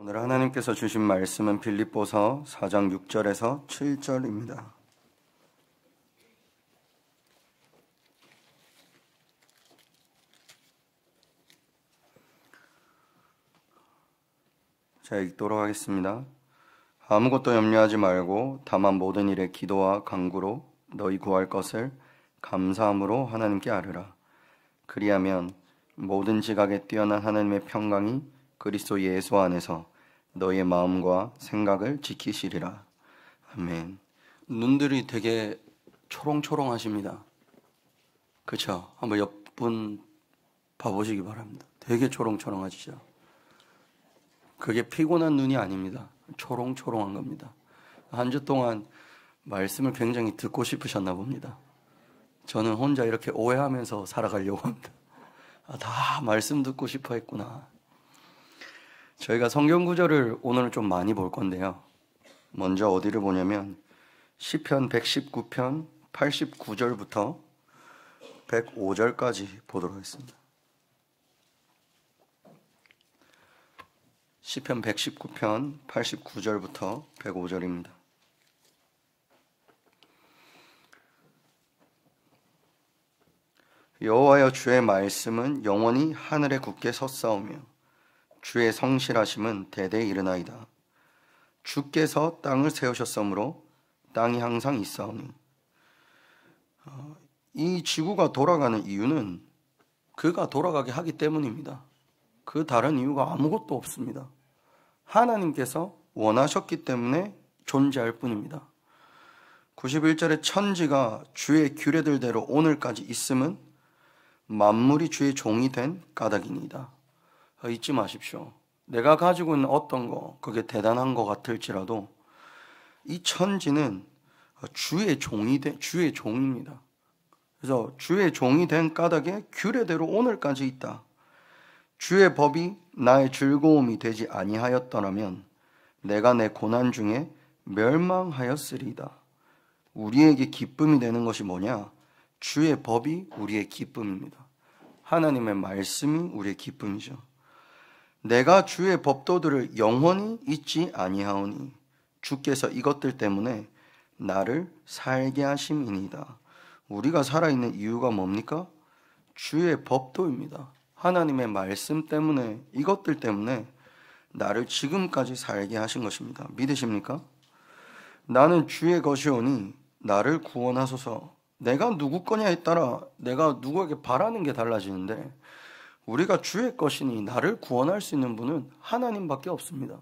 오늘 하나님께서 주신 말씀은 빌립보서 4장 6절에서 7절입니다. 자, 읽도록 하겠습니다. 아무것도 염려하지 말고 다만 모든 일에 기도와 간구로 너희 구할 것을 감사함으로 하나님께 아뢰라. 그리하면 모든 지각에 뛰어난 하나님의 평강이 그리스도 예수 안에서 너희의 마음과 생각을 지키시리라. 아멘. 눈들이 되게 초롱초롱하십니다. 그렇죠? 한번 옆분 봐보시기 바랍니다. 되게 초롱초롱하시죠? 그게 피곤한 눈이 아닙니다. 초롱초롱한 겁니다. 한 주 동안 말씀을 굉장히 듣고 싶으셨나 봅니다. 저는 혼자 이렇게 오해하면서 살아가려고 합니다. 다 말씀 듣고 싶어 했구나. 저희가 성경 구절을 오늘 좀 많이 볼 건데요. 먼저 어디를 보냐면 시편 119편 89절부터 105절까지 보도록 하겠습니다. 시편 119편 89절부터 105절입니다. 여호와여, 주의 말씀은 영원히 하늘에 굳게 섰사오며 주의 성실하심은 대대에 이르나이다. 주께서 땅을 세우셨으므로 땅이 항상 있사오니. 이 지구가 돌아가는 이유는 그가 돌아가게 하기 때문입니다. 그 다른 이유가 아무것도 없습니다. 하나님께서 원하셨기 때문에 존재할 뿐입니다. 91절에 천지가 주의 규례들대로 오늘까지 있음은 만물이 주의 종이 된 까닭이니이다. 잊지 마십시오. 내가 가지고 있는 어떤 거, 그게 대단한 것 같을지라도 이 천지는 주의 종입니다. 그래서 주의 종이 된 까닭에 규례대로 오늘까지 있다. 주의 법이 나의 즐거움이 되지 아니하였더라면 내가 내 고난 중에 멸망하였으리이다. 우리에게 기쁨이 되는 것이 뭐냐? 주의 법이 우리의 기쁨입니다. 하나님의 말씀이 우리의 기쁨이죠. 내가 주의 법도들을 영원히 잊지 아니하오니 주께서 이것들 때문에 나를 살게 하심이니이다. 우리가 살아있는 이유가 뭡니까? 주의 법도입니다. 하나님의 말씀 때문에, 이것들 때문에 나를 지금까지 살게 하신 것입니다. 믿으십니까? 나는 주의 것이오니 나를 구원하소서. 내가 누구 거냐에 따라 내가 누구에게 바라는 게 달라지는데, 우리가 주의 것이니 나를 구원할 수 있는 분은 하나님밖에 없습니다.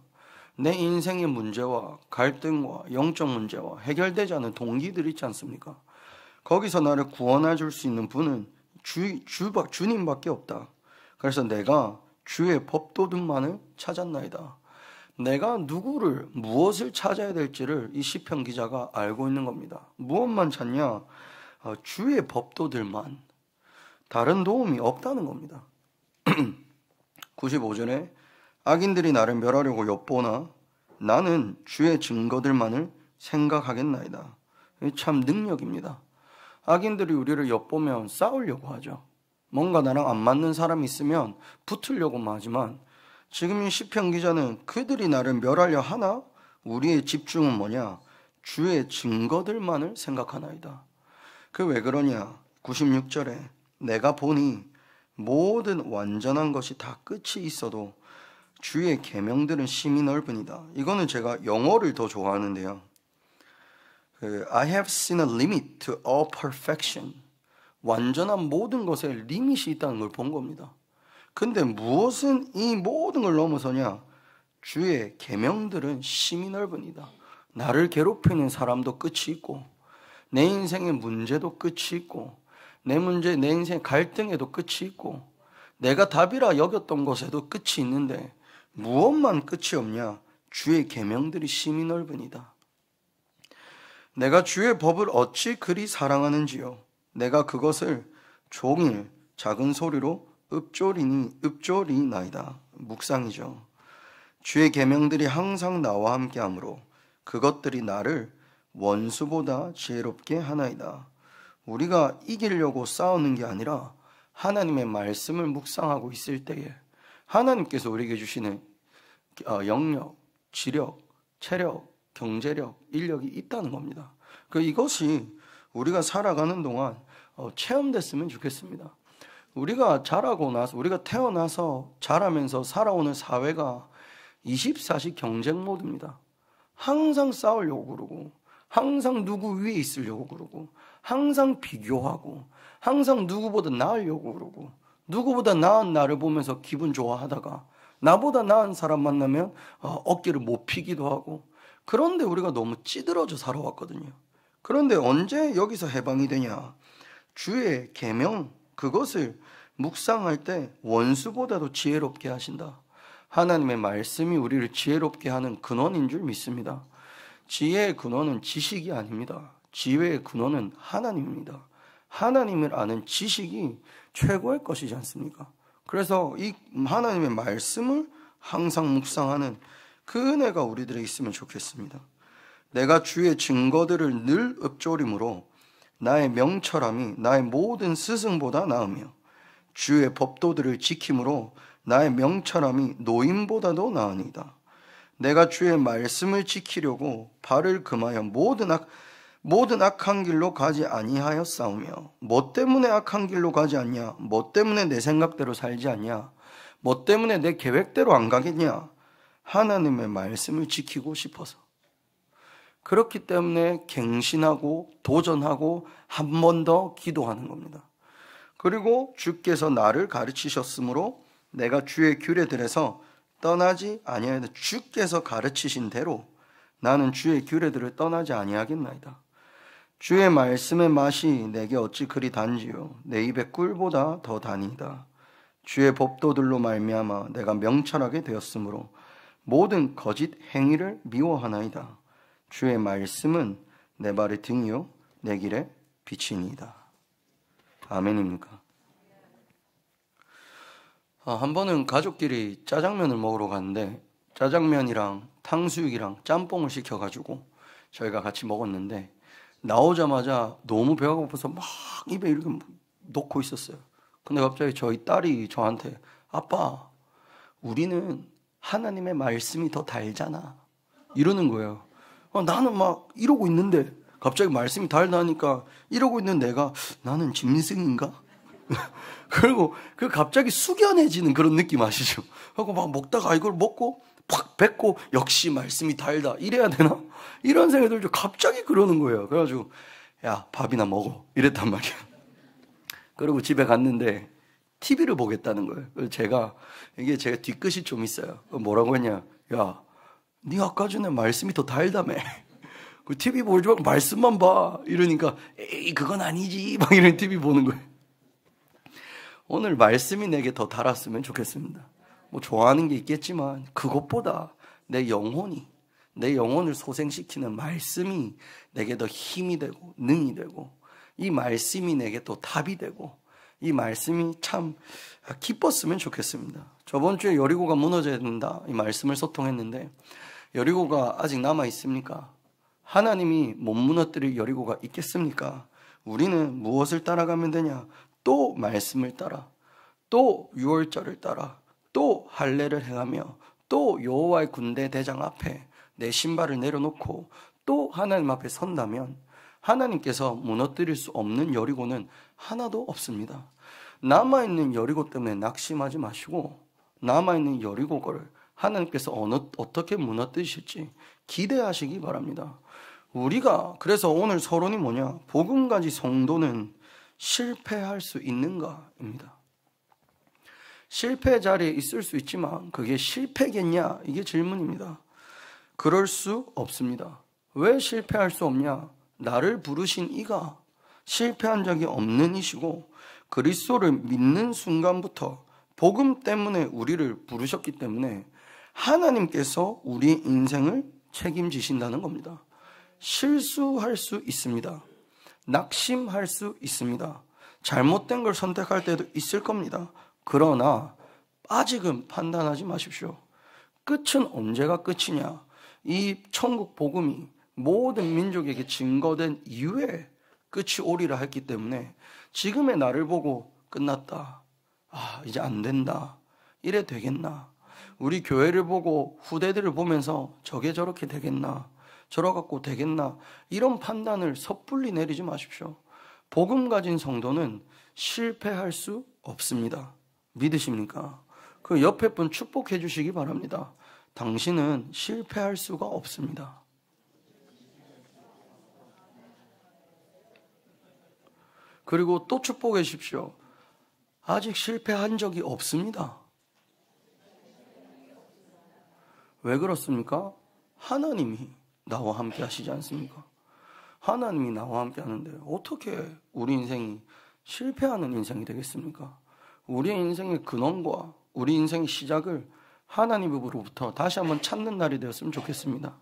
내 인생의 문제와 갈등과 영적 문제와 해결되지 않은 동기들이 있지 않습니까? 거기서 나를 구원해 줄 수 있는 분은 주님밖에 없다. 그래서 내가 주의 법도들만을 찾았나이다. 내가 누구를, 무엇을 찾아야 될지를 이 시편 기자가 알고 있는 겁니다. 무엇만 찾냐? 주의 법도들만. 다른 도움이 없다는 겁니다. 95절에 악인들이 나를 멸하려고 엿보나 나는 주의 증거들만을 생각하겠나이다. 참 능력입니다. 악인들이 우리를 엿보면 싸우려고 하죠. 뭔가 나랑 안 맞는 사람이 있으면 붙으려고 하지만 지금 이 시편 기자는 그들이 나를 멸하려 하나 우리의 집중은 뭐냐? 주의 증거들만을 생각하나이다. 그 왜 그러냐? 96절에 내가 보니 모든 완전한 것이 다 끝이 있어도 주의 계명들은 심히 넓으니다. 이거는 제가 영어를 더 좋아하는데요. I have seen a limit to all perfection. 완전한 모든 것에 리밋이 있다는 걸 본 겁니다. 근데 무엇은 이 모든 걸 넘어서냐? 주의 계명들은 심히 넓으니다. 나를 괴롭히는 사람도 끝이 있고, 내 인생의 문제도 끝이 있고, 내 인생의 갈등에도 끝이 있고, 내가 답이라 여겼던 것에도 끝이 있는데 무엇만 끝이 없냐? 주의 계명들이 심히 넓으니다. 내가 주의 법을 어찌 그리 사랑하는지요? 내가 그것을 종일 작은 소리로 읊조리나이다. 묵상이죠. 주의 계명들이 항상 나와 함께하므로 그것들이 나를 원수보다 지혜롭게 하나이다. 우리가 이기려고 싸우는 게 아니라 하나님의 말씀을 묵상하고 있을 때에 하나님께서 우리에게 주시는 영역, 지력, 체력, 경제력, 인력이 있다는 겁니다. 이것이 우리가 살아가는 동안 체험됐으면 좋겠습니다. 우리가 자라고 나서, 우리가 태어나서 자라면서 살아오는 사회가 24시 경쟁 모드입니다. 항상 싸우려고 그러고, 항상 누구 위에 있으려고 그러고, 항상 비교하고, 항상 누구보다 나으려고 그러고, 누구보다 나은 나를 보면서 기분 좋아하다가 나보다 나은 사람 만나면 어깨를 못 피기도 하고, 그런데 우리가 너무 찌들어져 살아왔거든요. 그런데 언제 여기서 해방이 되냐? 주의 계명, 그것을 묵상할 때 원수보다도 지혜롭게 하신다. 하나님의 말씀이 우리를 지혜롭게 하는 근원인 줄 믿습니다. 지혜의 근원은 지식이 아닙니다. 지혜의 근원은 하나님입니다. 하나님을 아는 지식이 최고의 것이지 않습니까? 그래서 이 하나님의 말씀을 항상 묵상하는 그 은혜가 우리들에 있으면 좋겠습니다. 내가 주의 증거들을 늘 읊조림으로 나의 명철함이 나의 모든 스승보다 나으며 주의 법도들을 지킴으로 나의 명철함이 노인보다도 나으니이다. 내가 주의 말씀을 지키려고 발을 금하여 모든 악한 길로 가지 아니하였사오며, 뭐 때문에 악한 길로 가지 않냐? 뭐 때문에 내 생각대로 살지 않냐? 뭐 때문에 내 계획대로 안 가겠냐? 하나님의 말씀을 지키고 싶어서. 그렇기 때문에 갱신하고 도전하고 한 번 더 기도하는 겁니다. 그리고 주께서 나를 가르치셨으므로 내가 주의 규례들에서 떠나지 아니하였다. 주께서 가르치신 대로 나는 주의 규례들을 떠나지 아니하겠나이다. 주의 말씀의 맛이 내게 어찌 그리 단지요 내 입의 꿀보다 더 다니이다. 주의 법도들로 말미암아 내가 명철하게 되었으므로 모든 거짓 행위를 미워하나이다. 주의 말씀은 내 발의 등이요 내 길의 빛이니이다. 아멘입니까? 한 번은 가족끼리 짜장면을 먹으러 갔는데 짜장면이랑 탕수육이랑 짬뽕을 시켜가지고 저희가 같이 먹었는데, 나오자마자 너무 배가 고파서 막 입에 이렇게 넣고 있었어요. 근데 갑자기 저희 딸이 저한테, 아빠, 우리는 하나님의 말씀이 더 달잖아, 이러는 거예요. 나는 막 이러고 있는데 갑자기 말씀이 달다니까 이러고 있는 내가, 나는 짐승인가? 그리고 갑자기 숙연해지는 그런 느낌 아시죠? 하고 막 먹다가 이걸 먹고 팍 뱉고, 역시 말씀이 달다, 이래야 되나? 이런 생각이 들죠. 갑자기 그러는 거예요. 그래가지고 야, 밥이나 먹어, 이랬단 말이에요. 그리고 집에 갔는데 TV를 보겠다는 거예요. 그래서 제가 뒤끝이 좀 있어요. 뭐라고 했냐? 야, 네 아까 전에 말씀이 더 달다며. 그 TV 보지 말고 말씀만 봐. 이러니까 에이, 그건 아니지, 막 이런 TV 보는 거예요. 오늘 말씀이 내게 더 달았으면 좋겠습니다. 뭐 좋아하는 게 있겠지만 그것보다 내 영혼을 소생시키는 말씀이 내게 더 힘이 되고 능이 되고, 이 말씀이 내게 또 답이 되고, 이 말씀이 참 기뻤으면 좋겠습니다. 저번 주에 여리고가 무너져야 된다, 이 말씀을 소통했는데, 여리고가 아직 남아 있습니까? 하나님이 못 무너뜨릴 여리고가 있겠습니까? 우리는 무엇을 따라가면 되냐? 또 말씀을 따라, 또 유월절을 따라, 또 할례를 행하며, 또 여호와의 군대 대장 앞에 내 신발을 내려놓고 또 하나님 앞에 선다면 하나님께서 무너뜨릴 수 없는 여리고는 하나도 없습니다. 남아있는 여리고 때문에 낙심하지 마시고, 남아있는 여리고를 하나님께서 어떻게 무너뜨리실지 기대하시기 바랍니다. 우리가 그래서 오늘 서론이 뭐냐? 복음가지 성도는 실패할 수 있는가입니다. 실패 자리에 있을 수 있지만 그게 실패겠냐? 이게 질문입니다. 그럴 수 없습니다. 왜 실패할 수 없냐? 나를 부르신 이가 실패한 적이 없는 이시고, 그리스도를 믿는 순간부터 복음 때문에 우리를 부르셨기 때문에 하나님께서 우리 인생을 책임지신다는 겁니다. 실수할 수 있습니다. 낙심할 수 있습니다. 잘못된 걸 선택할 때도 있을 겁니다. 그러나 아직은 판단하지 마십시오. 끝은 언제가 끝이냐? 이 천국 복음이 모든 민족에게 증거된 이후에 끝이 오리라 했기 때문에 지금의 나를 보고 끝났다, 이제 안 된다, 이래 되겠나? 우리 교회를 보고 후대들을 보면서 저게 저렇게 되겠나, 저러갖고 되겠나, 이런 판단을 섣불리 내리지 마십시오. 복음 가진 성도는 실패할 수 없습니다. 믿으십니까? 그 옆에 분 축복해 주시기 바랍니다. 당신은 실패할 수가 없습니다. 그리고 또 축복해 주십시오. 아직 실패한 적이 없습니다. 왜 그렇습니까? 하나님이 나와 함께 하시지 않습니까? 하나님이 나와 함께 하는데 어떻게 우리 인생이 실패하는 인생이 되겠습니까? 우리의 인생의 근원과 우리 인생의 시작을 하나님으로부터 다시 한번 찾는 날이 되었으면 좋겠습니다.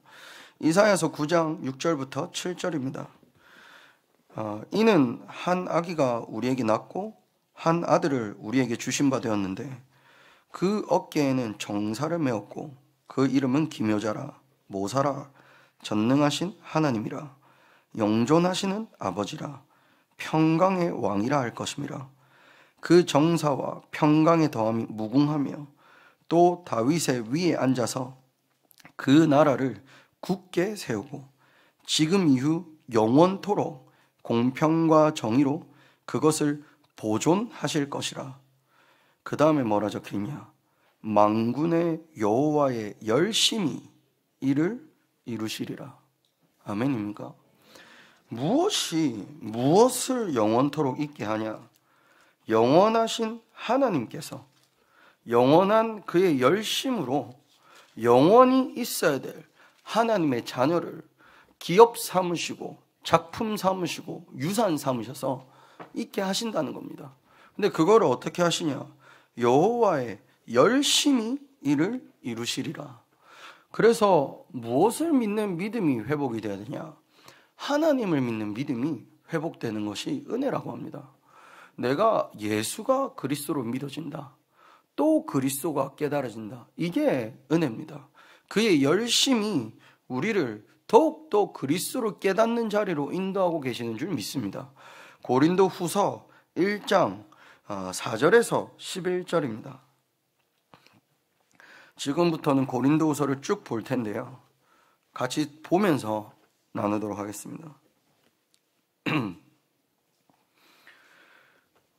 이사야서 9장 6절부터 7절입니다. 이는 한 아기가 우리에게 낳고 한 아들을 우리에게 주신 바 되었는데 그 어깨에는 정사를 메었고 그 이름은 기묘자라 모사라 전능하신 하나님이라 영존하시는 아버지라 평강의 왕이라 할 것임이라. 그 정사와 평강의 더함이 무궁하며 또 다윗의 위에 앉아서 그 나라를 굳게 세우고 지금 이후 영원토록 공평과 정의로 그것을 보존하실 것이라. 그 다음에 뭐라 적혀있냐? 만군의 여호와의 열심히 이를 이루시리라. 아멘입니까? 무엇을 영원토록 있게 하냐? 영원하신 하나님께서 영원한 그의 열심으로 영원히 있어야 될 하나님의 자녀를 기업 삼으시고 작품 삼으시고 유산 삼으셔서 있게 하신다는 겁니다. 근데 그거를 어떻게 하시냐? 여호와의 열심히 이를 이루시리라. 그래서 무엇을 믿는 믿음이 회복이 되어야 되냐? 하나님을 믿는 믿음이 회복되는 것이 은혜라고 합니다. 내가 예수가 그리스도로 믿어진다. 또 그리스도가 깨달아진다. 이게 은혜입니다. 그의 열심히 우리를 더욱더 그리스도를 깨닫는 자리로 인도하고 계시는 줄 믿습니다. 고린도 후서 1장 4절에서 11절입니다. 지금부터는 고린도 후서를 쭉 볼 텐데요. 같이 보면서 나누도록 하겠습니다.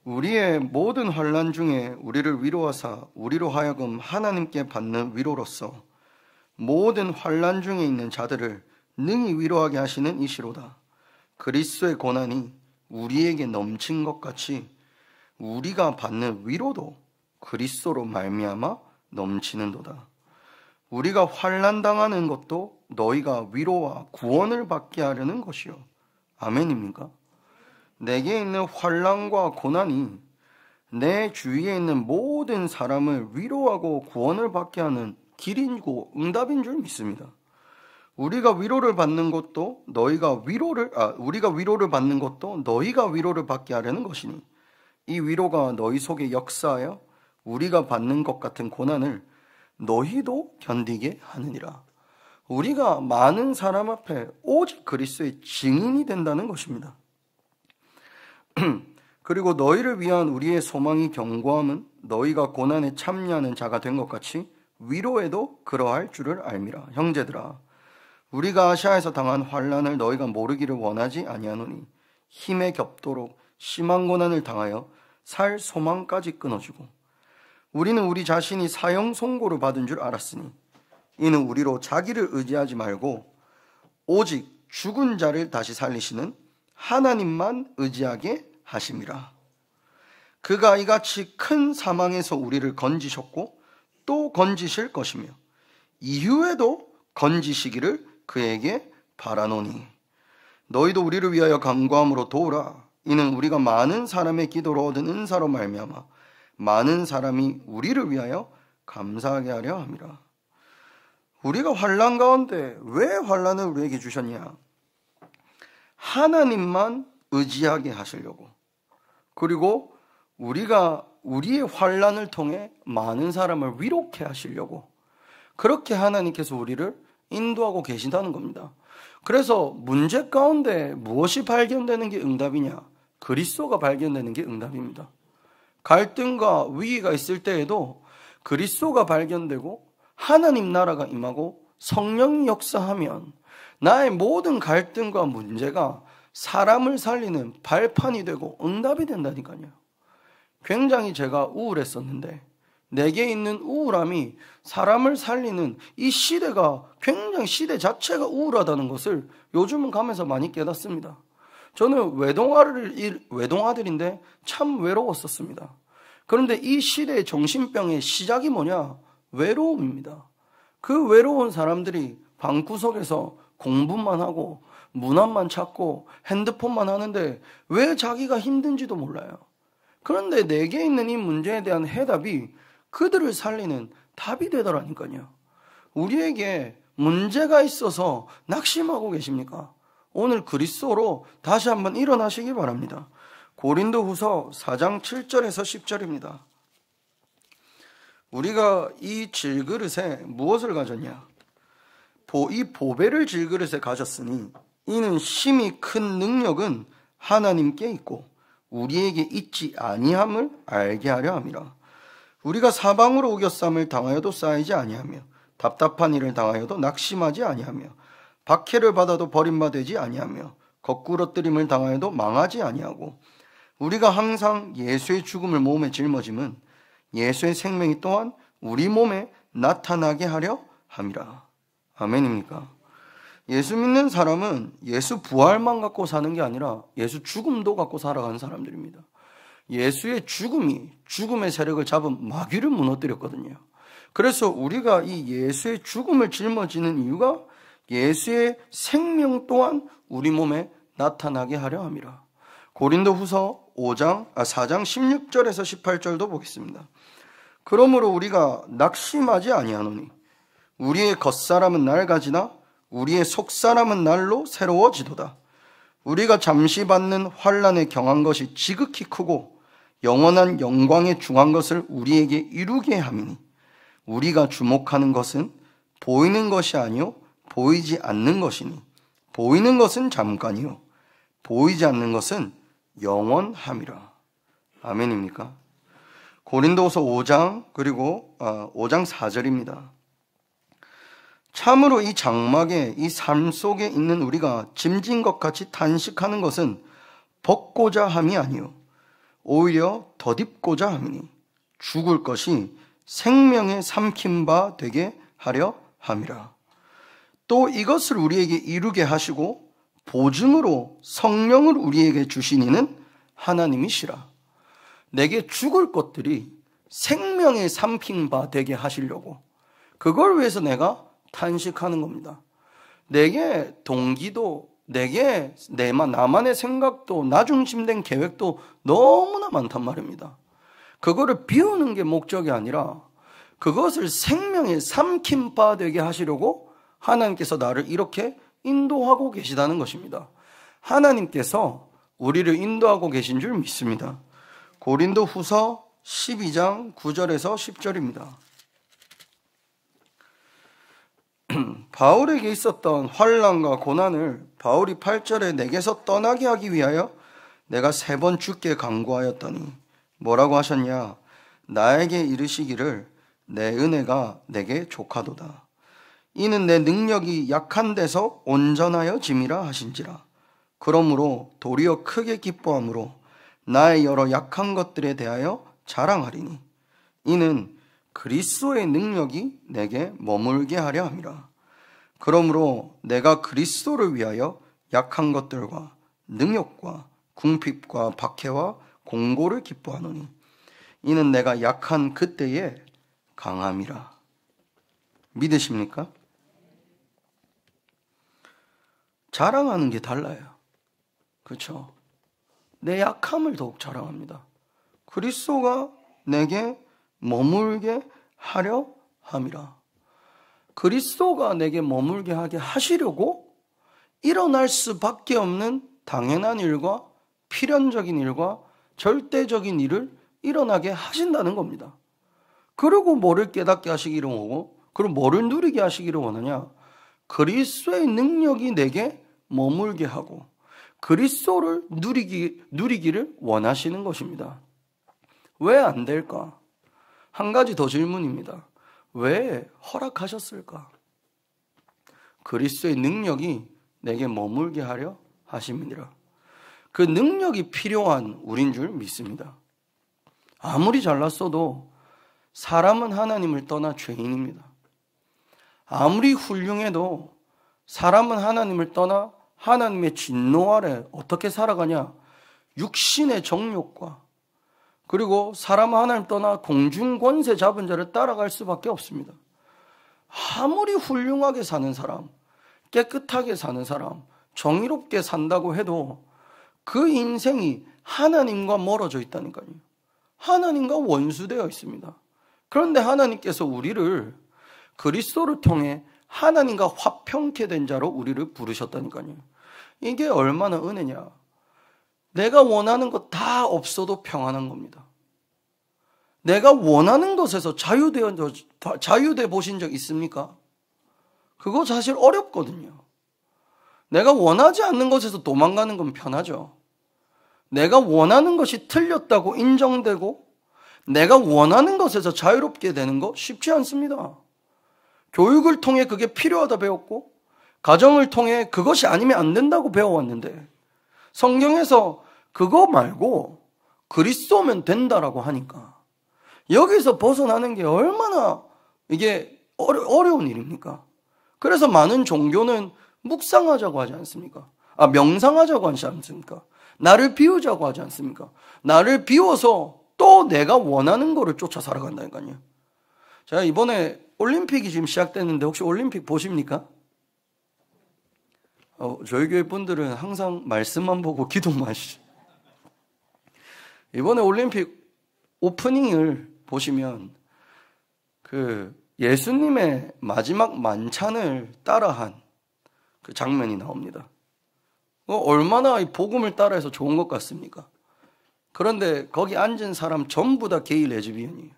우리의 모든 환난 중에 우리를 위로하사 우리로 하여금 하나님께 받는 위로로서 모든 환난 중에 있는 자들을 능히 위로하게 하시는 이시로다. 그리스도의 고난이 우리에게 넘친 것 같이 우리가 받는 위로도 그리스도로 말미암아 넘치는도다. 우리가 환난 당하는 것도 너희가 위로와 구원을 받게 하려는 것이요. 아멘입니까? 내게 있는 환난과 고난이 내 주위에 있는 모든 사람을 위로하고 구원을 받게 하는 길이고 응답인 줄 믿습니다. 우리가 위로를 받는 것도 우리가 위로를 받는 것도 너희가 위로를 받게 하려는 것이니 이 위로가 너희 속에 역사하여 우리가 받는 것 같은 고난을 너희도 견디게 하느니라. 우리가 많은 사람 앞에 오직 그리스도의 증인이 된다는 것입니다. 그리고 너희를 위한 우리의 소망이 견고함은 너희가 고난에 참여하는 자가 된 것 같이 위로에도 그러할 줄을 알미라. 형제들아, 우리가 아시아에서 당한 환난을 너희가 모르기를 원하지 아니하노니 힘에 겹도록 심한 고난을 당하여 살 소망까지 끊어주고 우리는 우리 자신이 사형 선고를 받은 줄 알았으니 이는 우리로 자기를 의지하지 말고 오직 죽은 자를 다시 살리시는 하나님만 의지하게 하심이라. 그가 이같이 큰 사망에서 우리를 건지셨고 또 건지실 것이며 이후에도 건지시기를 그에게 바라노니 너희도 우리를 위하여 간구함으로 도우라. 이는 우리가 많은 사람의 기도로 얻은 은사로 말미암아 많은 사람이 우리를 위하여 감사하게 하려 함이라. 우리가 환난 가운데 왜 환난을 우리에게 주셨냐? 하나님만 의지하게 하시려고, 그리고 우리가 우리의 환난을 통해 많은 사람을 위로케 하시려고, 그렇게 하나님께서 우리를 인도하고 계신다는 겁니다. 그래서 문제 가운데 무엇이 발견되는 게 응답이냐? 그리스도가 발견되는 게 응답입니다. 갈등과 위기가 있을 때에도 그리스도가 발견되고 하나님 나라가 임하고 성령이 역사하면 나의 모든 갈등과 문제가 사람을 살리는 발판이 되고 응답이 된다니까요. 굉장히 제가 우울했었는데 내게 있는 우울함이 사람을 살리는 이 시대가 굉장히 시대 자체가 우울하다는 것을 요즘은 가면서 많이 깨닫습니다. 저는 외동아들인데 참 외로웠었습니다. 그런데 이 시대의 정신병의 시작이 뭐냐? 외로움입니다. 그 외로운 사람들이 방구석에서 공부만 하고 문안만 찾고 핸드폰만 하는데 왜 자기가 힘든지도 몰라요. 그런데 내게 있는 이 문제에 대한 해답이 그들을 살리는 답이 되더라니까요. 우리에게 문제가 있어서 낙심하고 계십니까? 오늘 그리스도로 다시 한번 일어나시기 바랍니다. 고린도후서 4장 7절에서 10절입니다. 우리가 이 질그릇에 무엇을 가졌냐? 이 보배를 질그릇에 가졌으니 이는 심히 큰 능력은 하나님께 있고 우리에게 있지 아니함을 알게 하려 함이라. 우리가 사방으로 우겨쌈을 당하여도 쌓이지 아니하며 답답한 일을 당하여도 낙심하지 아니하며 박해를 받아도 버림받지 아니하며 거꾸러뜨림을 당하여도 망하지 아니하고 우리가 항상 예수의 죽음을 몸에 짊어짐은 예수의 생명이 또한 우리 몸에 나타나게 하려 함이라. 아멘입니까? 예수 믿는 사람은 예수 부활만 갖고 사는 게 아니라 예수 죽음도 갖고 살아가는 사람들입니다. 예수의 죽음이 죽음의 세력을 잡은 마귀를 무너뜨렸거든요. 그래서 우리가 이 예수의 죽음을 짊어지는 이유가 예수의 생명 또한 우리 몸에 나타나게 하려 함이라. 고린도후서 4장 16절에서 18절도 보겠습니다. 그러므로 우리가 낙심하지 아니하노니 우리의 겉사람은 낡아지나 우리의 속사람은 날로 새로워지도다. 우리가 잠시 받는 환난에 경한 것이 지극히 크고 영원한 영광에 중한 것을 우리에게 이루게 함이니 우리가 주목하는 것은 보이는 것이 아니요 보이지 않는 것이니 보이는 것은 잠깐이요 보이지 않는 것은 영원함이라. 아멘입니까? 고린도후서 5장 그리고 5장 4절입니다. 참으로 이 장막에 이 삶 속에 있는 우리가 짐진 것 같이 탄식하는 것은 벗고자 함이 아니요 오히려 덧입고자 함이니 죽을 것이 생명에 삼킨 바 되게 하려 함이라. 또 이것을 우리에게 이루게 하시고 보증으로 성령을 우리에게 주시니는 하나님이시라. 내게 죽을 것들이 생명에 삼킨 바 되게 하시려고 그걸 위해서 내가 탄식하는 겁니다. 내게 동기도 내게 나만의 생각도 나중심된 계획도 너무나 많단 말입니다. 그거를 비우는 게 목적이 아니라 그것을 생명에 삼킨 바 되게 하시려고 하나님께서 나를 이렇게 인도하고 계시다는 것입니다. 하나님께서 우리를 인도하고 계신 줄 믿습니다. 고린도후서 12장 9절에서 10절입니다. 바울에게 있었던 환난과 고난을 바울이 8절에 내게서 떠나게 하기 위하여 내가 3번 주께 간구하였더니 뭐라고 하셨냐? 나에게 이르시기를 내 은혜가 내게 족하도다. 이는 내 능력이 약한 데서 온전하여 짐이라 하신지라. 그러므로 도리어 크게 기뻐함으로 나의 여러 약한 것들에 대하여 자랑하리니 이는 그리스도의 능력이 내게 머물게 하려 함이라. 그러므로 내가 그리스도를 위하여 약한 것들과 능욕과 궁핍과 박해와 공고를 기뻐하노니 이는 내가 약한 그때에 강함이라. 믿으십니까? 자랑하는 게 달라요. 그렇죠? 내 약함을 더욱 자랑합니다. 그리스도가 내게 머물게 하려 함이라. 그리스도가 내게 머물게 하게 하시려고 일어날 수밖에 없는 당연한 일과 필연적인 일과 절대적인 일을 일어나게 하신다는 겁니다. 그리고 뭐를 깨닫게 하시기를 원하고 그리고 뭐를 누리게 하시기를 원하냐? 그리스도의 능력이 내게 머물게 하고 그리스도를 누리기를 원하시는 것입니다. 왜 안 될까? 한 가지 더 질문입니다. 왜 허락하셨을까? 그리스도의 능력이 내게 머물게 하려 하심이니라. 그 능력이 필요한 우린 줄 믿습니다. 아무리 잘났어도 사람은 하나님을 떠나 죄인입니다. 아무리 훌륭해도 사람은 하나님을 떠나 하나님의 진노 아래 어떻게 살아가냐? 육신의 정욕과 그리고 사람은 하나님 떠나 공중권세 잡은 자를 따라갈 수밖에 없습니다. 아무리 훌륭하게 사는 사람, 깨끗하게 사는 사람, 정의롭게 산다고 해도 그 인생이 하나님과 멀어져 있다니까요. 하나님과 원수되어 있습니다. 그런데 하나님께서 우리를 그리스도를 통해 하나님과 화평케 된 자로 우리를 부르셨다니까요. 이게 얼마나 은혜냐. 내가 원하는 것 다 없어도 평안한 겁니다. 내가 원하는 것에서 자유돼 보신 적 있습니까? 그거 사실 어렵거든요. 내가 원하지 않는 것에서 도망가는 건 편하죠. 내가 원하는 것이 틀렸다고 인정되고 내가 원하는 것에서 자유롭게 되는 거 쉽지 않습니다. 교육을 통해 그게 필요하다 배웠고 가정을 통해 그것이 아니면 안 된다고 배워왔는데 성경에서 그거 말고 그리스도면 된다라고 하니까 여기서 벗어나는 게 얼마나 이게 어려운 일입니까? 그래서 많은 종교는 묵상하자고 하지 않습니까? 명상하자고 하지 않습니까? 나를 비우자고 하지 않습니까? 나를 비워서 또 내가 원하는 거를 쫓아 살아간다니까요. 자, 이번에 올림픽이 지금 시작됐는데 혹시 올림픽 보십니까? 저희 교회 분들은 항상 말씀만 보고 기도만 하시죠. 이번에 올림픽 오프닝을 보시면 그 예수님의 마지막 만찬을 따라한 그 장면이 나옵니다. 얼마나 이 복음을 따라해서 좋은 것 같습니까? 그런데 거기 앉은 사람 전부 다 게이 레즈비언이에요.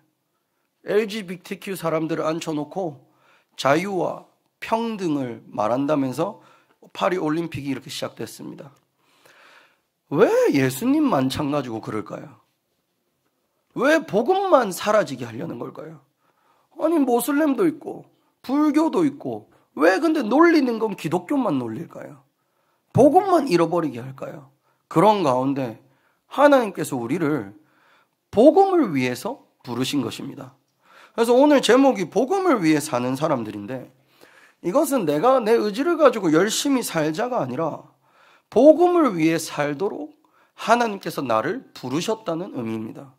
LGBTQ 사람들을 앉혀놓고 자유와 평등을 말한다면서 파리 올림픽이 이렇게 시작됐습니다. 왜 예수님 만찬 가지고 그럴까요? 왜 복음만 사라지게 하려는 걸까요? 아니 모슬렘도 있고 불교도 있고 왜 근데 놀리는 건 기독교만 놀릴까요? 복음만 잃어버리게 할까요? 그런 가운데 하나님께서 우리를 복음을 위해서 부르신 것입니다. 그래서 오늘 제목이 복음을 위해 사는 사람들인데 이것은 내가 내 의지를 가지고 열심히 살자가 아니라 복음을 위해 살도록 하나님께서 나를 부르셨다는 의미입니다.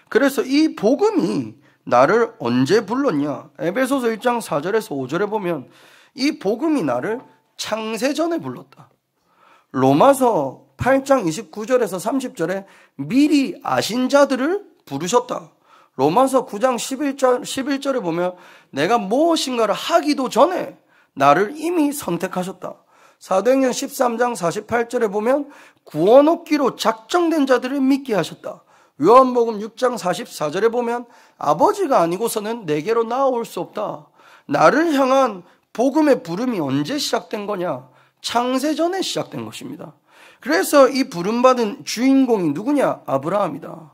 그래서 이 복음이 나를 언제 불렀냐? 에베소서 1장 4절에서 5절에 보면 이 복음이 나를 창세전에 불렀다. 로마서 8장 29절에서 30절에 미리 아신 자들을 부르셨다. 로마서 9장 11절에 보면 내가 무엇인가를 하기도 전에 나를 이미 선택하셨다. 사도행전 13장 48절에 보면 구원 얻기로 작정된 자들을 믿게 하셨다. 요한복음 6장 44절에 보면 아버지가 아니고서는 내게로 나아올 수 없다. 나를 향한 복음의 부름이 언제 시작된 거냐? 창세전에 시작된 것입니다. 그래서 이 부름받은 주인공이 누구냐? 아브라함이다.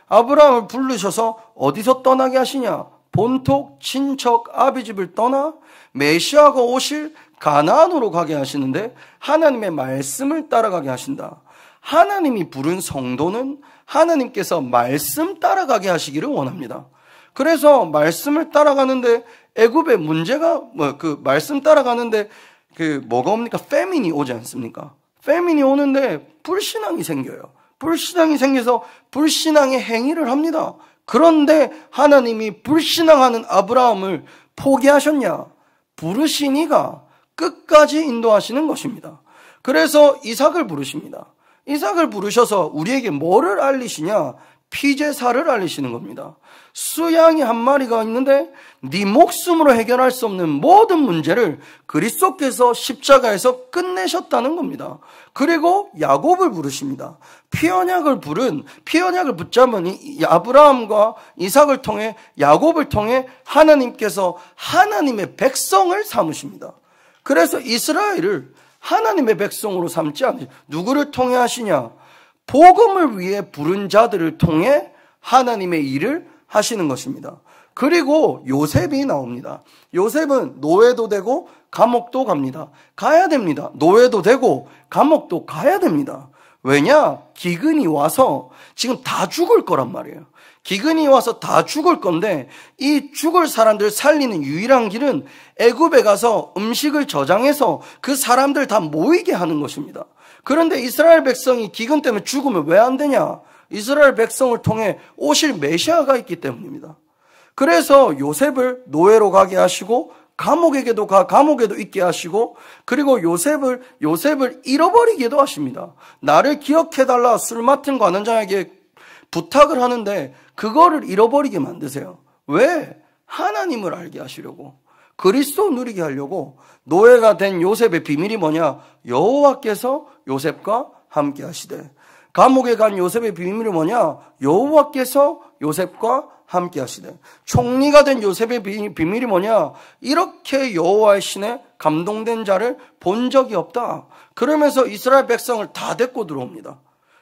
아브라함을 부르셔서 어디서 떠나게 하시냐? 본토, 친척, 아비집을 떠나 메시아가 오실 가나안으로 가게 하시는데 하나님의 말씀을 따라가게 하신다. 하나님이 부른 성도는 하나님께서 말씀 따라가게 하시기를 원합니다. 그래서 말씀을 따라가는데 애굽의 문제가 그 말씀 따라가는데 뭐가 옵니까? 페민이 오지 않습니까? 페민이 오는데 불신앙이 생겨요. 불신앙이 생겨서 불신앙의 행위를 합니다. 그런데 하나님이 불신앙하는 아브라함을 포기하셨냐? 부르시니가 끝까지 인도하시는 것입니다. 그래서 이삭을 부르십니다. 이삭을 부르셔서 우리에게 뭐를 알리시냐? 피제사를 알리시는 겁니다. 수양이 한 마리가 있는데 네 목숨으로 해결할 수 없는 모든 문제를 그리스도께서 십자가에서 끝내셨다는 겁니다. 그리고 야곱을 부르십니다. 피언약을 붙잡은 이 아브라함과 이삭을 통해 야곱을 통해 하나님께서 하나님의 백성을 삼으십니다. 그래서 이스라엘을 하나님의 백성으로 삼지 않으시. 누구를 통해 하시냐? 복음을 위해 부른 자들을 통해 하나님의 일을 하시는 것입니다. 그리고 요셉이 나옵니다. 요셉은 노예도 되고 감옥도 갑니다. 가야 됩니다. 노예도 되고 감옥도 가야 됩니다. 왜냐? 기근이 와서 지금 다 죽을 거란 말이에요. 기근이 와서 다 죽을 건데 이 죽을 사람들 살리는 유일한 길은 애굽에 가서 음식을 저장해서 그 사람들 다 모이게 하는 것입니다. 그런데 이스라엘 백성이 기근 때문에 죽으면 왜 안 되냐? 이스라엘 백성을 통해 오실 메시아가 있기 때문입니다. 그래서 요셉을 노예로 가게 하시고 감옥에도 있게 하시고 그리고 요셉을 잃어버리게도 하십니다. 나를 기억해달라 술 맡은 관원장에게 부탁을 하는데 그거를 잃어버리게 만드세요. 왜? 하나님을 알게 하시려고. 그리스도 누리게 하려고. 노예가 된 요셉의 비밀이 뭐냐? 여호와께서 요셉과 함께 하시되. 감옥에 간 요셉의 비밀이 뭐냐? 여호와께서 요셉과 함께 하시되. 총리가 된 요셉의 비밀이 뭐냐? 이렇게 여호와의 신에 감동된 자를 본 적이 없다. 그러면서 이스라엘 백성을 다 데리고 들어옵니다.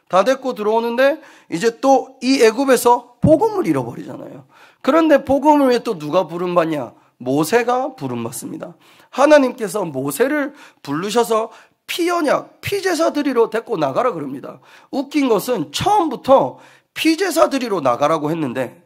다 데리고 들어오는데 이제 또 이 애굽에서 복음을 잃어버리잖아요. 그런데 복음을 왜 또 누가 부름받냐? 모세가 부름받습니다. 하나님께서 모세를 부르셔서 피언약, 피제사 드리러 데리고 나가라 그럽니다. 웃긴 것은 처음부터 피제사 드리러 나가라고 했는데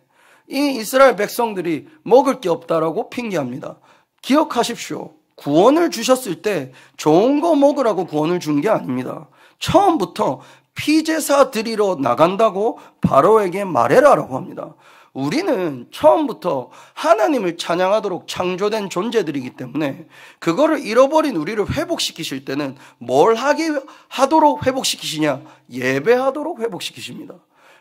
이 이스라엘 백성들이 먹을 게 없다라고 핑계합니다. 기억하십시오. 구원을 주셨을 때 좋은 거 먹으라고 구원을 준 게 아닙니다. 처음부터 피제사 드리러 나간다고 바로에게 말해라라고 합니다. 우리는 처음부터 하나님을 찬양하도록 창조된 존재들이기 때문에 그거를 잃어버린 우리를 회복시키실 때는 뭘 하도록 회복시키시냐? 예배하도록 회복시키십니다.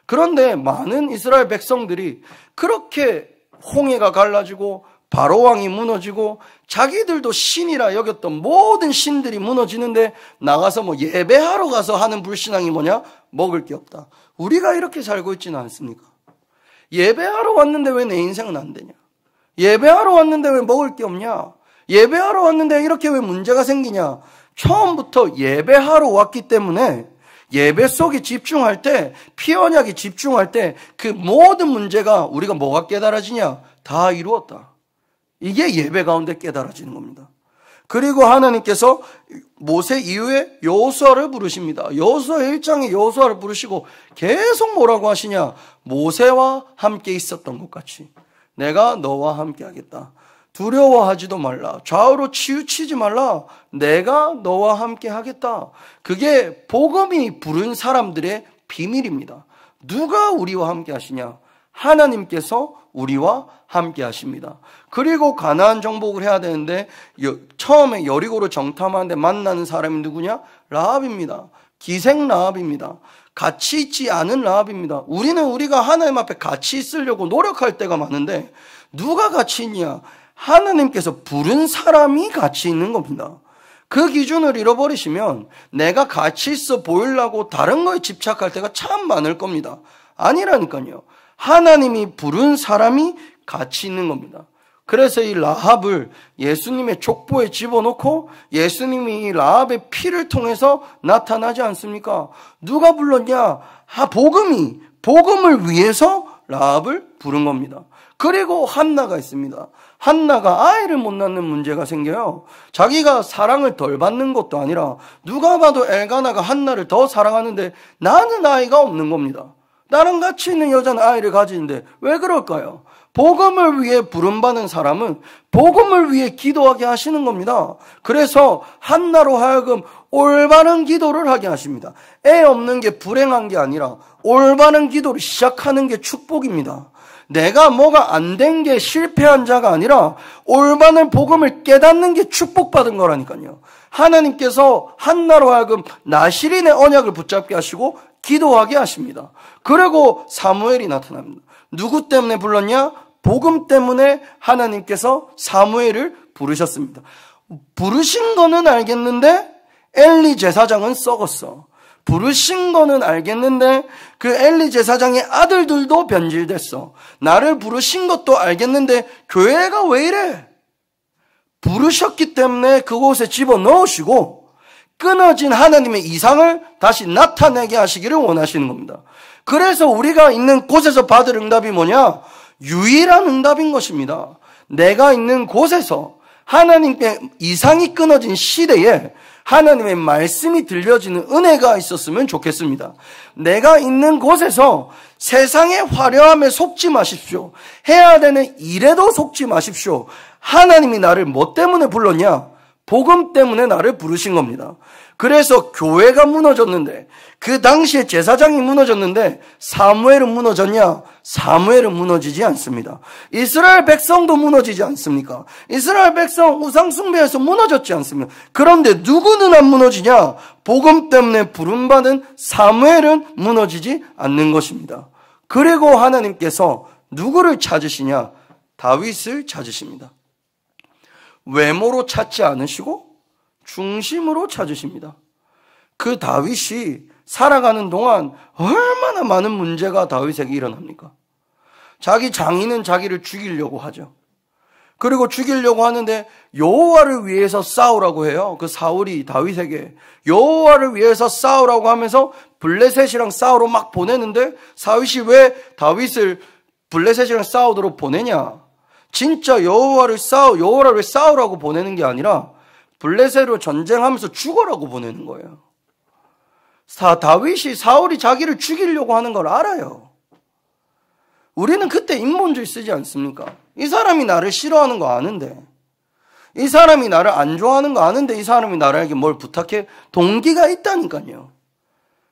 그런데 많은 이스라엘 백성들이 그렇게 홍해가 갈라지고 바로왕이 무너지고 자기들도 신이라 여겼던 모든 신들이 무너지는데 나가서 예배하러 가서 하는 불신앙이 뭐냐? 먹을 게 없다. 우리가 이렇게 살고 있지는 않습니까? 예배하러 왔는데 왜 내 인생은 안 되냐? 예배하러 왔는데 왜 먹을 게 없냐? 예배하러 왔는데 이렇게 왜 문제가 생기냐? 처음부터 예배하러 왔기 때문에 예배 속에 집중할 때, 피언약에 집중할 때 그 모든 문제가 우리가 뭐가 깨달아지냐? 다 이루었다. 이게 예배 가운데 깨달아지는 겁니다. 그리고 하나님께서 모세 이후에 여호수아를 부르십니다. 여호수아 1장에 여호수아를 부르시고 계속 뭐라고 하시냐? 모세와 함께 있었던 것 같이 내가 너와 함께 하겠다. 두려워하지도 말라. 좌우로 치우치지 말라. 내가 너와 함께 하겠다. 그게 복음이 부른 사람들의 비밀입니다. 누가 우리와 함께 하시냐? 하나님께서 우리와 함께 하십니다. 그리고 가나안 정복을 해야 되는데 처음에 여리고를 정탐하는데 만나는 사람이 누구냐? 라합입니다. 기생 라합입니다. 같이 있지 않은 라합입니다. 우리가 하나님 앞에 같이 있으려고 노력할 때가 많은데 누가 같이 있냐? 하나님께서 부른 사람이 같이 있는 겁니다. 그 기준을 잃어버리시면 내가 같이 있어 보이려고 다른 거에 집착할 때가 참 많을 겁니다. 아니라니까요. 하나님이 부른 사람이 같이 있는 겁니다. 그래서 이 라합을 예수님의 족보에 집어넣고 예수님이 이 라합의 피를 통해서 나타나지 않습니까? 누가 불렀냐? 복음을 위해서 라합을 부른 겁니다. 그리고 한나가 있습니다. 한나가 아이를 못 낳는 문제가 생겨요. 자기가 사랑을 덜 받는 것도 아니라 누가 봐도 엘가나가 한나를 더 사랑하는데 나는 아이가 없는 겁니다. 나랑 같이 있는 여자는 아이를 가지는데 왜 그럴까요? 복음을 위해 부름받은 사람은 복음을 위해 기도하게 하시는 겁니다. 그래서 한나로 하여금 올바른 기도를 하게 하십니다. 애 없는 게 불행한 게 아니라 올바른 기도를 시작하는 게 축복입니다. 내가 뭐가 안 된 게 실패한 자가 아니라 올바른 복음을 깨닫는 게 축복받은 거라니까요. 하나님께서 한나로 하여금 나실인의 언약을 붙잡게 하시고 기도하게 하십니다. 그리고 사무엘이 나타납니다. 누구 때문에 불렀냐? 복음 때문에 하나님께서 사무엘을 부르셨습니다. 부르신 거는 알겠는데 엘리 제사장은 썩었어. 부르신 거는 알겠는데 그 엘리 제사장의 아들들도 변질됐어. 나를 부르신 것도 알겠는데 교회가 왜 이래? 부르셨기 때문에 그곳에 집어넣으시고 끊어진 하나님의 이상을 다시 나타내게 하시기를 원하시는 겁니다. 그래서 우리가 있는 곳에서 받을 응답이 뭐냐? 유일한 응답인 것입니다. 내가 있는 곳에서 하나님께 이상이 끊어진 시대에 하나님의 말씀이 들려지는 은혜가 있었으면 좋겠습니다. 내가 있는 곳에서 세상의 화려함에 속지 마십시오. 해야 되는 일에도 속지 마십시오. 하나님이 나를 뭐 때문에 불렀냐? 복음 때문에 나를 부르신 겁니다. 그래서 교회가 무너졌는데, 그 당시에 제사장이 무너졌는데 사무엘은 무너졌냐? 사무엘은 무너지지 않습니다. 이스라엘 백성도 무너지지 않습니까? 이스라엘 백성 우상 숭배에서 무너졌지 않습니까? 그런데 누구는 안 무너지냐? 복음 때문에 부름받은 사무엘은 무너지지 않는 것입니다. 그리고 하나님께서 누구를 찾으시냐? 다윗을 찾으십니다. 외모로 찾지 않으시고 중심으로 찾으십니다. 그 다윗이 살아가는 동안 얼마나 많은 문제가 다윗에게 일어납니까? 자기 장인은 자기를 죽이려고 하죠. 그리고 죽이려고 하는데 여호와를 위해서 싸우라고 해요. 그 사울이 다윗에게 여호와를 위해서 싸우라고 하면서 블레셋이랑 싸우러 막 보내는데, 다윗이 왜 다윗을 블레셋이랑 싸우도록 보내냐? 진짜 여호와를 왜 싸우라고 보내는 게 아니라 블레셋으로 전쟁하면서 죽어라고 보내는 거예요. 다윗이 사울이 자기를 죽이려고 하는 걸 알아요. 우리는 그때 인본주의 쓰지 않습니까? 이 사람이 나를 싫어하는 거 아는데, 이 사람이 나를 안 좋아하는 거 아는데 이 사람이 나에게 뭘 부탁해? 동기가 있다니까요.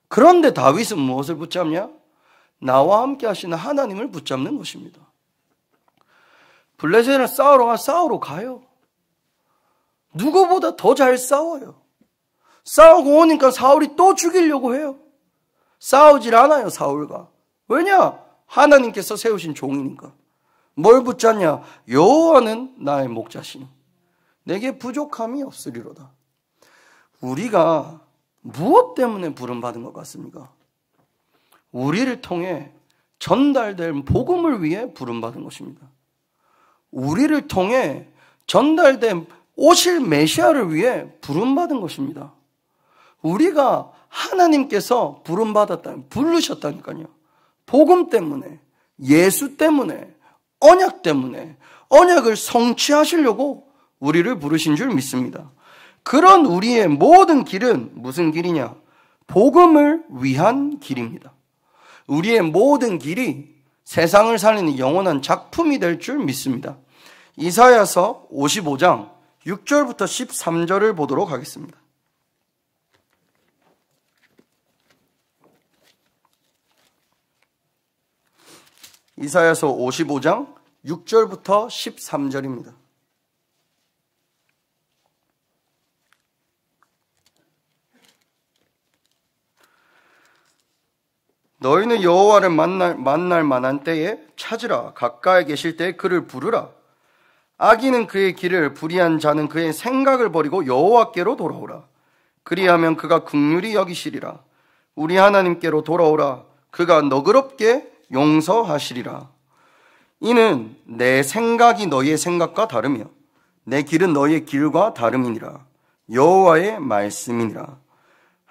그런데 다윗은 무엇을 붙잡냐? 나와 함께 하시는 하나님을 붙잡는 것입니다. 블레셋이랑 싸우러 가요. 누구보다 더 잘 싸워요. 싸우고 오니까 사울이 또 죽이려고 해요. 싸우질 않아요, 사울과. 왜냐? 하나님께서 세우신 종이니까. 뭘 붙잡냐? 여호와는 나의 목자시니 내게 부족함이 없으리로다. 우리가 무엇 때문에 부름받은 것 같습니까? 우리를 통해 전달될 복음을 위해 부름받은 것입니다. 우리를 통해 전달된 오실 메시아를 위해 부름받은 것입니다. 우리가 하나님께서 부르셨다니까요. 복음 때문에, 예수 때문에, 언약 때문에, 언약을 성취하시려고 우리를 부르신 줄 믿습니다. 그런 우리의 모든 길은 무슨 길이냐? 복음을 위한 길입니다. 우리의 모든 길이 세상을 살리는 영원한 작품이 될 줄 믿습니다. 이사야서 55장 6절부터 13절을 보도록 하겠습니다. 이사야서 55장 6절부터 13절입니다. 너희는 여호와를 만날 만한 때에 찾으라. 가까이 계실 때에 그를 부르라. 악인은 그의 길을, 불의한 자는 그의 생각을 버리고 여호와께로 돌아오라. 그리하면 그가 긍휼히 여기시리라. 우리 하나님께로 돌아오라. 그가 너그럽게 용서하시리라. 이는 내 생각이 너희의 생각과 다르며 내 길은 너희의 길과 다름이니라. 여호와의 말씀이니라.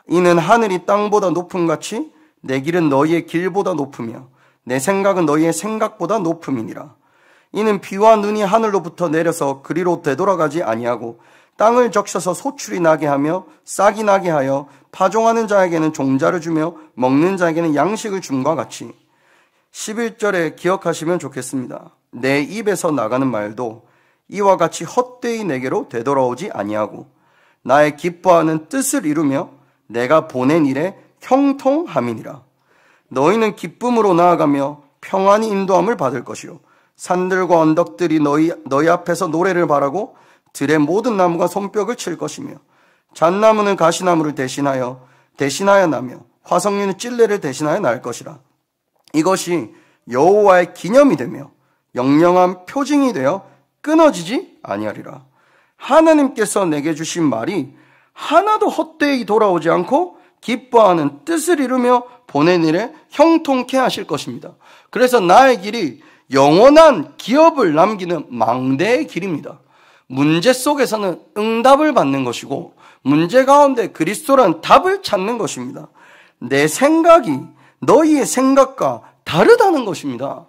이는 하늘이 땅보다 높음같이 내 길은 너희의 길보다 높으며 내 생각은 너희의 생각보다 높음이니라. 이는 비와 눈이 하늘로부터 내려서 그리로 되돌아가지 아니하고 땅을 적셔서 소출이 나게 하며 싹이 나게 하여 파종하는 자에게는 종자를 주며 먹는 자에게는 양식을 줌과 같이. 11절에 기억하시면 좋겠습니다. 내 입에서 나가는 말도 이와 같이 헛되이 내게로 되돌아오지 아니하고 나의 기뻐하는 뜻을 이루며 내가 보낸 일에 형통함이니라. 너희는 기쁨으로 나아가며 평안히 인도함을 받을 것이요 산들과 언덕들이 너희 앞에서 노래를 바라고 들의 모든 나무가 손뼉을 칠 것이며 잣나무는 가시나무를 대신하여 나며 화석류는 찔레를 대신하여 날 것이라. 이것이 여호와의 기념이 되며 영영한 표징이 되어 끊어지지 아니하리라. 하나님께서 내게 주신 말이 하나도 헛되이 돌아오지 않고 기뻐하는 뜻을 이루며 보낸 일에 형통케 하실 것입니다. 그래서 나의 길이 영원한 기업을 남기는 망대의 길입니다. 문제 속에서는 응답을 받는 것이고 문제 가운데 그리스도라는 답을 찾는 것입니다. 내 생각이 너희의 생각과 다르다는 것입니다.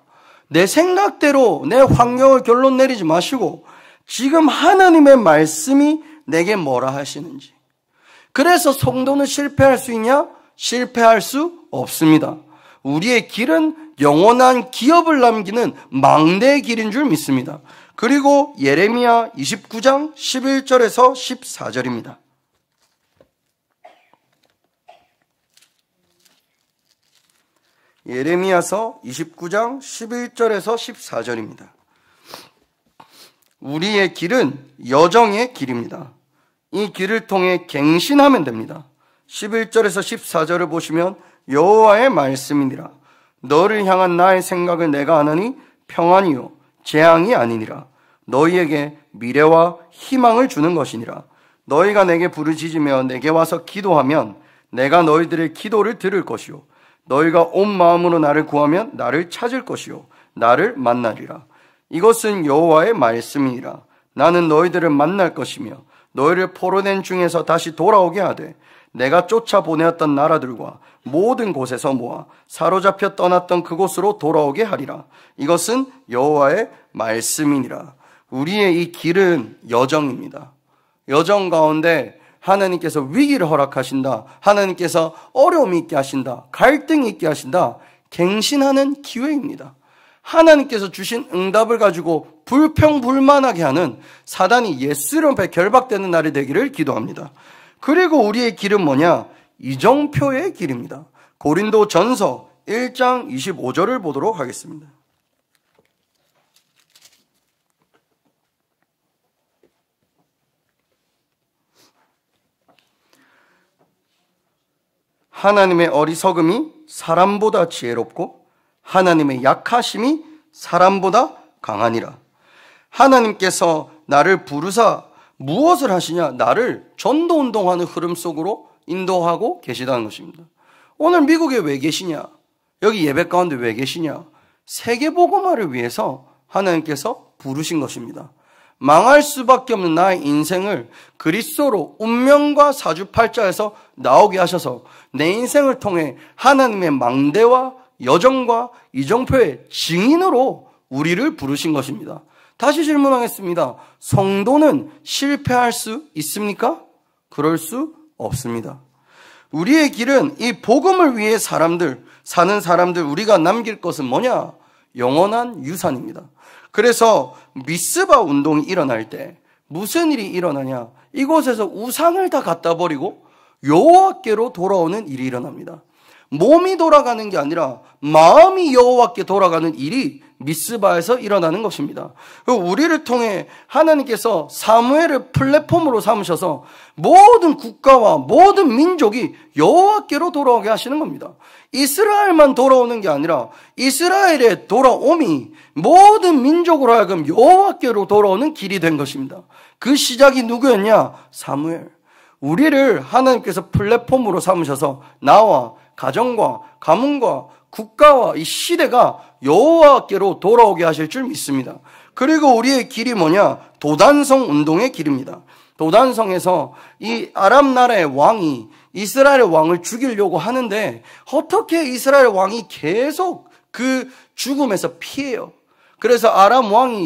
내 생각대로 내 환경을 결론 내리지 마시고 지금 하나님의 말씀이 내게 뭐라 하시는지. 그래서 성도는 실패할 수 있냐? 실패할 수 없습니다. 우리의 길은 영원한 기업을 남기는 망대의 길인 줄 믿습니다. 그리고 예레미야 29장 11절에서 14절입니다. 예레미야서 29장 11절에서 14절입니다. 우리의 길은 여정의 길입니다. 이 길을 통해 갱신하면 됩니다. 11절에서 14절을 보시면 여호와의 말씀이니라. 너를 향한 나의 생각을 내가 아느니 평안이요 재앙이 아니니라. 너희에게 미래와 희망을 주는 것이니라. 너희가 내게 부르짖으며 내게 와서 기도하면 내가 너희들의 기도를 들을 것이요 너희가 온 마음으로 나를 구하면 나를 찾을 것이요 나를 만나리라. 이것은 여호와의 말씀이니라. 나는 너희들을 만날 것이며 너희를 포로된 중에서 다시 돌아오게 하되 내가 쫓아보내었던 나라들과 모든 곳에서 모아 사로잡혀 떠났던 그곳으로 돌아오게 하리라. 이것은 여호와의 말씀이니라. 우리의 이 길은 여정입니다. 여정 가운데 하나님께서 위기를 허락하신다. 하나님께서 어려움이 있게 하신다. 갈등이 있게 하신다. 갱신하는 기회입니다. 하나님께서 주신 응답을 가지고 불평불만하게 하는 사단이 예스름에 결박되는 날이 되기를 기도합니다. 그리고 우리의 길은 뭐냐? 이정표의 길입니다. 고린도 전서 1장 25절을 보도록 하겠습니다. 하나님의 어리석음이 사람보다 지혜롭고 하나님의 약하심이 사람보다 강하니라. 하나님께서 나를 부르사 무엇을 하시냐? 나를 전도운동하는 흐름 속으로 인도하고 계시다는 것입니다. 오늘 미국에 왜 계시냐? 여기 예배 가운데 왜 계시냐? 세계복음화를 위해서 하나님께서 부르신 것입니다. 망할 수밖에 없는 나의 인생을 그리스도로 운명과 사주팔자에서 나오게 하셔서 내 인생을 통해 하나님의 망대와 여정과 이정표의 증인으로 우리를 부르신 것입니다. 다시 질문하겠습니다. 성도는 실패할 수 있습니까? 그럴 수 없습니다. 우리의 길은 이 복음을 위해 사는 사람들 우리가 남길 것은 뭐냐? 영원한 유산입니다. 그래서 미스바 운동이 일어날 때 무슨 일이 일어나냐? 이곳에서 우상을 다 갖다 버리고 여호와께로 돌아오는 일이 일어납니다. 몸이 돌아가는 게 아니라 마음이 여호와께 돌아가는 일이 미스바에서 일어나는 것입니다. 우리를 통해 하나님께서 사무엘을 플랫폼으로 삼으셔서 모든 국가와 모든 민족이 여호와께로 돌아오게 하시는 겁니다. 이스라엘만 돌아오는 게 아니라 이스라엘의 돌아옴이 모든 민족으로 하여금 여호와께로 돌아오는 길이 된 것입니다. 그 시작이 누구였냐? 사무엘. 우리를 하나님께서 플랫폼으로 삼으셔서 나와 가정과 가문과 국가와 이 시대가 여호와께로 돌아오게 하실 줄 믿습니다. 그리고 우리의 길이 뭐냐? 도단성 운동의 길입니다. 도단성에서 이 아람 나라의 왕이 이스라엘의 왕을 죽이려고 하는데 어떻게 이스라엘 왕이 계속 그 죽음에서 피해요. 그래서 아람 왕이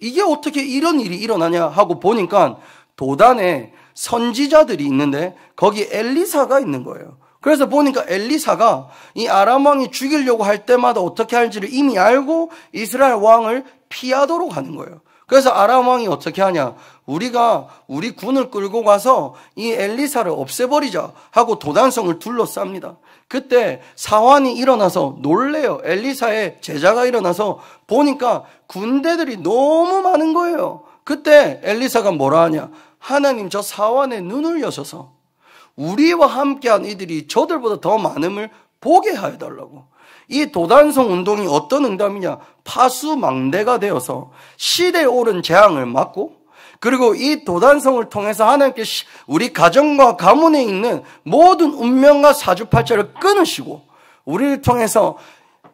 이게 어떻게 이런 일이 일어나냐 하고 보니까 도단에 선지자들이 있는데 거기 엘리사가 있는 거예요. 그래서 보니까 엘리사가 이 아람 왕이 죽이려고 할 때마다 어떻게 할지를 이미 알고 이스라엘 왕을 피하도록 하는 거예요. 그래서 아람 왕이 어떻게 하냐? 우리가 우리 군을 끌고 가서 이 엘리사를 없애버리자 하고 도단성을 둘러쌉니다. 그때 사환이 일어나서 놀래요. 엘리사의 제자가 일어나서 보니까 군대들이 너무 많은 거예요. 그때 엘리사가 뭐라 하냐? 하나님, 저 사환의 눈을 여셔서 우리와 함께한 이들이 저들보다 더 많음을 보게 하여달라고. 이 도단성 운동이 어떤 응답이냐? 파수망대가 되어서 시대에 오른 재앙을 막고, 그리고 이 도단성을 통해서 하나님께 우리 가정과 가문에 있는 모든 운명과 사주팔자를 끊으시고 우리를 통해서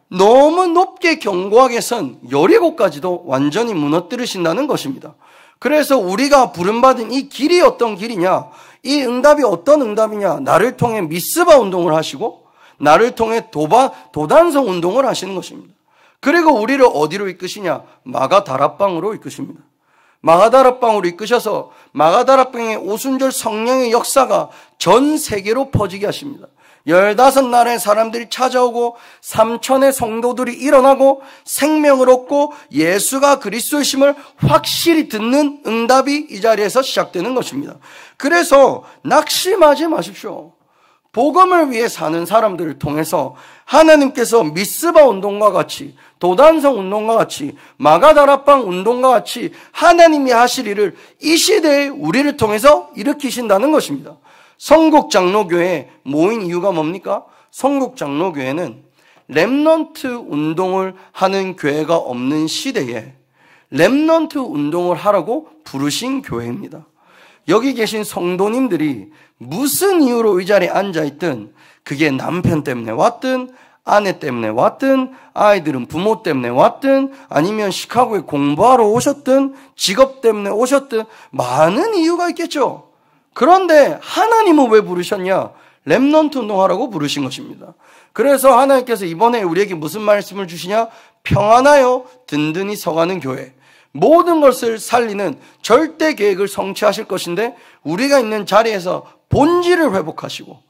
너무 높게 견고하게 선 여리고까지도 완전히 무너뜨리신다는 것입니다. 그래서 우리가 부름받은 이 길이 어떤 길이냐? 이 응답이 어떤 응답이냐? 나를 통해 미스바 운동을 하시고 나를 통해 도단성 운동을 하시는 것입니다. 그리고 우리를 어디로 이끄시냐? 마가다락방으로 이끄십니다. 마가다락방으로 이끄셔서 마가다락방의 오순절 성령의 역사가 전 세계로 퍼지게 하십니다. 15나라의 사람들이 찾아오고 3천의 성도들이 일어나고 생명을 얻고 예수가 그리스도이심을 확실히 듣는 응답이 이 자리에서 시작되는 것입니다. 그래서 낙심하지 마십시오. 복음을 위해 사는 사람들을 통해서 하나님께서 미스바 운동과 같이, 도단성 운동과 같이, 마가다락방 운동과 같이 하나님이 하실 일을 이 시대에 우리를 통해서 일으키신다는 것입니다. 성국장로교회에 모인 이유가 뭡니까? 성국장로교회는 렘넌트 운동을 하는 교회가 없는 시대에 렘넌트 운동을 하라고 부르신 교회입니다. 여기 계신 성도님들이 무슨 이유로 이 자리에 앉아있든, 그게 남편 때문에 왔든, 아내 때문에 왔든, 아이들은 부모 때문에 왔든, 아니면 시카고에 공부하러 오셨든, 직업 때문에 오셨든, 많은 이유가 있겠죠. 그런데 하나님은 왜 부르셨냐? 렘넌트 운동하라고 부르신 것입니다. 그래서 하나님께서 이번에 우리에게 무슨 말씀을 주시냐? 평안하여 든든히 서가는 교회. 모든 것을 살리는 절대 계획을 성취하실 것인데, 우리가 있는 자리에서 본질을 회복하시고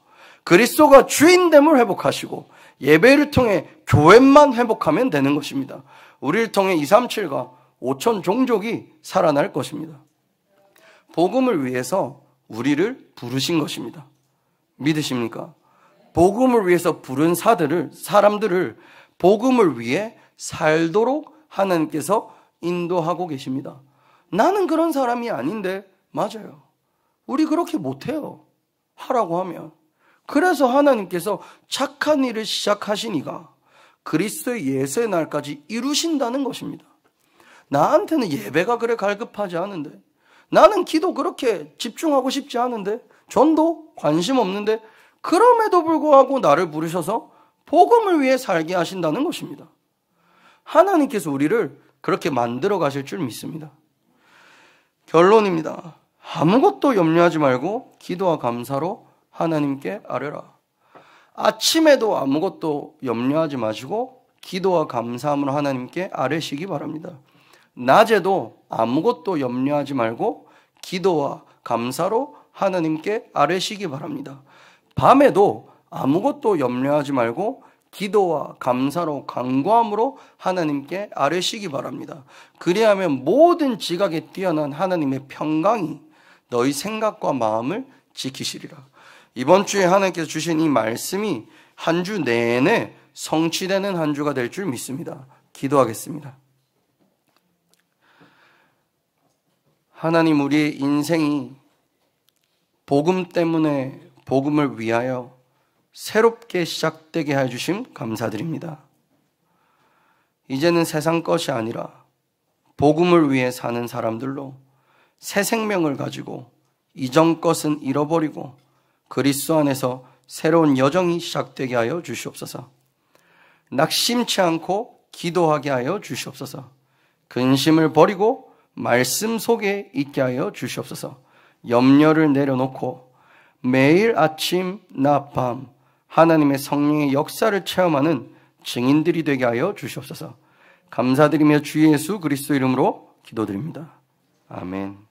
그리스도가 주인됨을 회복하시고 예배를 통해 교회만 회복하면 되는 것입니다. 우리를 통해 237과 5천 종족이 살아날 것입니다. 복음을 위해서 우리를 부르신 것입니다. 믿으십니까? 복음을 위해서 부른 사람들을 복음을 위해 살도록 하나님께서 인도하고 계십니다. 나는 그런 사람이 아닌데. 맞아요. 우리 그렇게 못해요. 하라고 하면. 그래서 하나님께서 착한 일을 시작하시니가 그리스도의 예수의 날까지 이루신다는 것입니다. 나한테는 예배가 그래 갈급하지 않은데, 나는 기도 그렇게 집중하고 싶지 않은데, 전도 관심 없는데, 그럼에도 불구하고 나를 부르셔서 복음을 위해 살게 하신다는 것입니다. 하나님께서 우리를 그렇게 만들어 가실 줄 믿습니다. 결론입니다. 아무것도 염려하지 말고 기도와 감사로 하나님께 아뢰라. 아침에도 아무것도 염려하지 마시고 기도와 감사함으로 하나님께 아뢰시기 바랍니다. 낮에도 아무것도 염려하지 말고 기도와 감사로 하나님께 아뢰시기 바랍니다. 밤에도 아무것도 염려하지 말고 기도와 감사로 간구함으로 하나님께 아뢰시기 바랍니다. 그리하면 모든 지각에 뛰어난 하나님의 평강이 너희 생각과 마음을 지키시리라. 이번 주에 하나님께서 주신 이 말씀이 한 주 내내 성취되는 한 주가 될 줄 믿습니다. 기도하겠습니다. 하나님, 우리의 인생이 복음 때문에 복음을 위하여 새롭게 시작되게 해주심 감사드립니다. 이제는 세상 것이 아니라 복음을 위해 사는 사람들로 새 생명을 가지고 이전 것은 잃어버리고 그리스도 안에서 새로운 여정이 시작되게 하여 주시옵소서. 낙심치 않고 기도하게 하여 주시옵소서. 근심을 버리고 말씀 속에 있게 하여 주시옵소서. 염려를 내려놓고 매일 아침 낮 밤 하나님의 성령의 역사를 체험하는 증인들이 되게 하여 주시옵소서. 감사드리며 주 예수 그리스도 이름으로 기도드립니다. 아멘.